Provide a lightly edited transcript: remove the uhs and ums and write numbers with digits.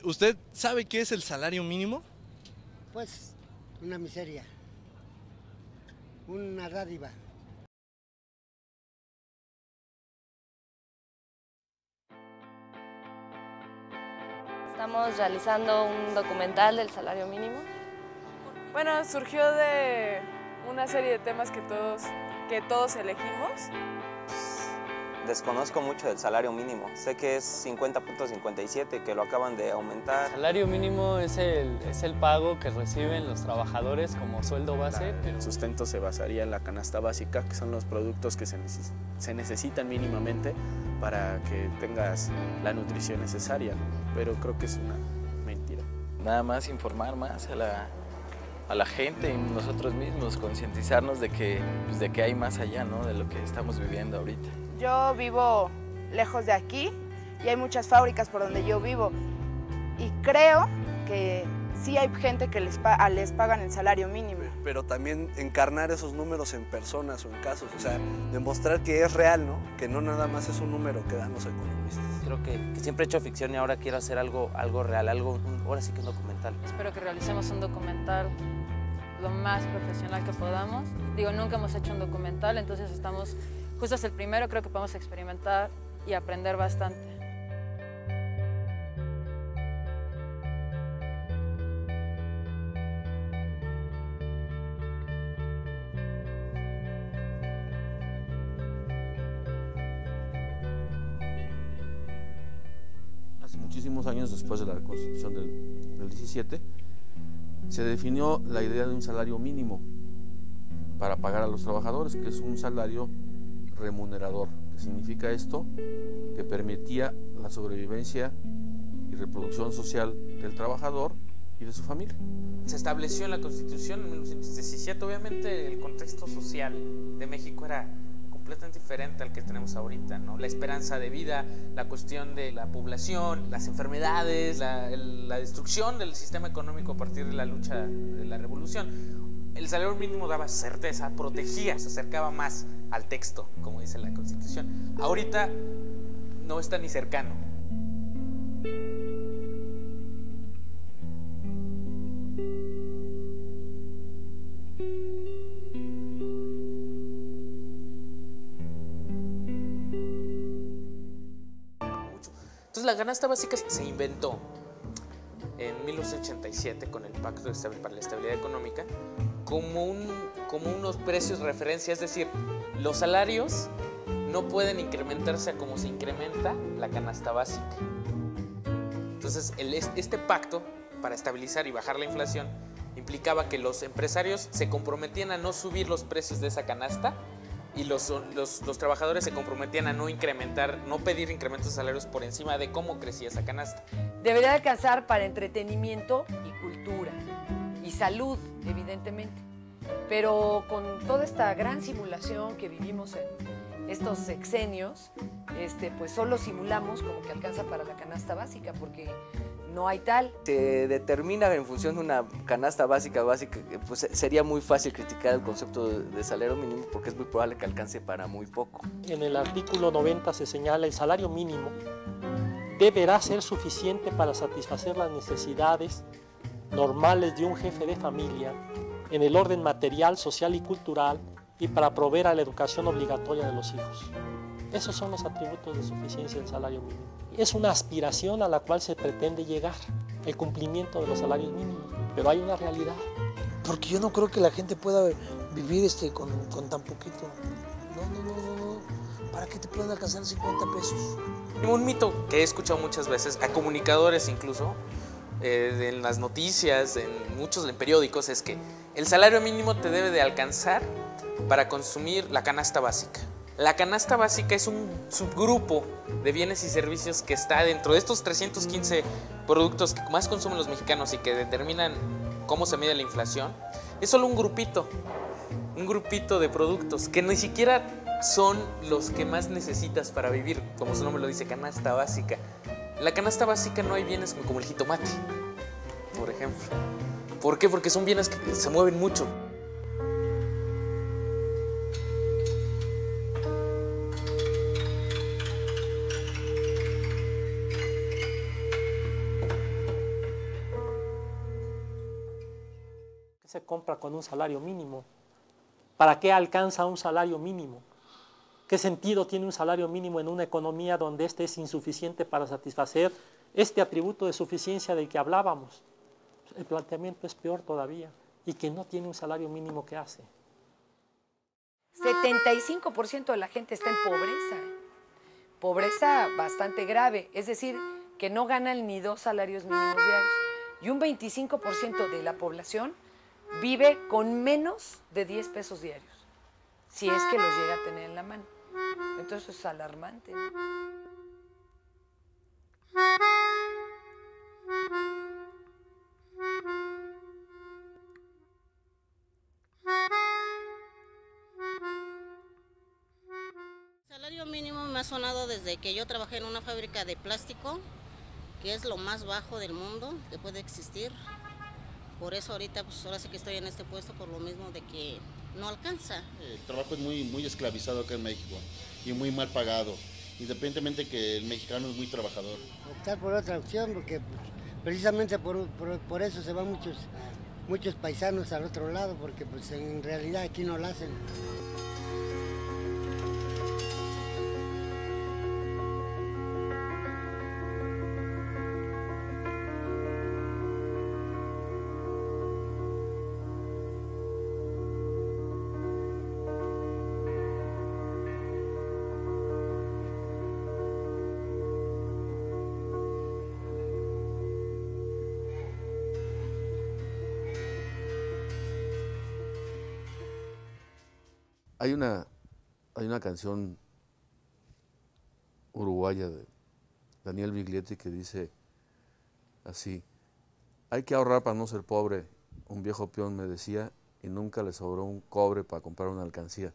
¿Usted sabe qué es el salario mínimo? Pues una miseria, una dádiva. Estamos realizando un documental del salario mínimo. Bueno, surgió de una serie de temas que todos elegimos. Desconozco mucho del salario mínimo. Sé que es 50.57, que lo acaban de aumentar. El salario mínimo es el pago que reciben los trabajadores como sueldo base. El sustento se basaría en la canasta básica, que son los productos que se necesitan mínimamente para que tengas la nutrición necesaria, ¿no? Pero creo que es una mentira. Nada más informar más a la gente y nosotros mismos, concientizarnos de que hay más allá, ¿no?, de lo que estamos viviendo ahorita. Yo vivo lejos de aquí y hay muchas fábricas por donde yo vivo y creo que sí hay gente que les pagan el salario mínimo. Pero también encarnar esos números en personas o en casos, o sea, demostrar que es real, ¿no? Que no nada más es un número que dan los economistas. Creo que siempre he hecho ficción y ahora quiero hacer algo real, ahora sí que un documental. Espero que realicemos un documental lo más profesional que podamos. Digo, nunca hemos hecho un documental, entonces justo es el primero, creo que podemos experimentar y aprender bastante. Hace muchísimos años, después de la Constitución del 17, se definió la idea de un salario mínimo para pagar a los trabajadores, que es un salario remunerador. ¿Qué significa esto? Que permitía la sobrevivencia y reproducción social del trabajador y de su familia. Se estableció en la Constitución en 1917, obviamente el contexto social de México era completamente diferente al que tenemos ahorita, ¿no? La esperanza de vida, la cuestión de la población, las enfermedades, la destrucción del sistema económico a partir de la lucha de la revolución. El salario mínimo daba certeza, protegía, se acercaba más al texto, como dice la Constitución. Ahorita no está ni cercano. Entonces la canasta básica se inventó en 1987 con el Pacto para la Estabilidad Económica como unos precios de referencia, es decir, los salarios no pueden incrementarse a como se incrementa la canasta básica. Entonces este pacto para estabilizar y bajar la inflación implicaba que los empresarios se comprometían a no subir los precios de esa canasta y los trabajadores se comprometían a no pedir incrementos de salarios por encima de cómo crecía esa canasta. Debería alcanzar para entretenimiento y cultura y salud, evidentemente. Pero con toda esta gran simulación que vivimos en estos sexenios, pues solo simulamos como que alcanza para la canasta básica, porque no hay tal. Se determina en función de una canasta básica, pues sería muy fácil criticar el concepto de salario mínimo porque es muy probable que alcance para muy poco. En el artículo 90 se señala el salario mínimo deberá ser suficiente para satisfacer las necesidades normales de un jefe de familia en el orden material, social y cultural y para proveer a la educación obligatoria de los hijos. Esos son los atributos de suficiencia del salario mínimo. Es una aspiración a la cual se pretende llegar, el cumplimiento de los salarios mínimos, pero hay una realidad. Porque yo no creo que la gente pueda vivir con tan poquito. No. ¿Para qué te pueden alcanzar 50 pesos? Un mito que he escuchado muchas veces, a comunicadores incluso, en las noticias, en muchos periódicos, es que el salario mínimo te debe de alcanzar para consumir la canasta básica. La canasta básica es un subgrupo de bienes y servicios que está dentro de estos 315 productos que más consumen los mexicanos y que determinan cómo se mide la inflación. Es solo un grupito de productos que ni siquiera son los que más necesitas para vivir, como su nombre lo dice, canasta básica. En la canasta básica no hay bienes como el jitomate, por ejemplo. ¿Por qué? Porque son bienes que se mueven mucho. se compra con un salario mínimo? ¿Para qué alcanza un salario mínimo? ¿Qué sentido tiene un salario mínimo en una economía donde este es insuficiente para satisfacer este atributo de suficiencia del que hablábamos? El planteamiento es peor todavía, y que no tiene un salario mínimo que hace. 75% de la gente está en pobreza, pobreza bastante grave, es decir, que no ganan ni 2 salarios mínimos diarios. Y un 25% de la población vive con menos de 10 pesos diarios, si es que los llega a tener en la mano. Entonces es alarmante, ¿no? El salario mínimo me ha sonado desde que yo trabajé en una fábrica de plástico, que es lo más bajo del mundo que puede existir. Por eso ahorita, pues ahora sí que estoy en este puesto por lo mismo de que no alcanza. El trabajo es muy esclavizado acá en México y muy mal pagado, independientemente que el mexicano es muy trabajador. Optar por otra opción, porque precisamente por eso se van muchos paisanos al otro lado, porque pues en realidad aquí no la hacen. Hay una canción uruguaya de Daniel Biglietti que dice así: hay que ahorrar para no ser pobre, un viejo peón me decía, y nunca le sobró un cobre para comprar una alcancía.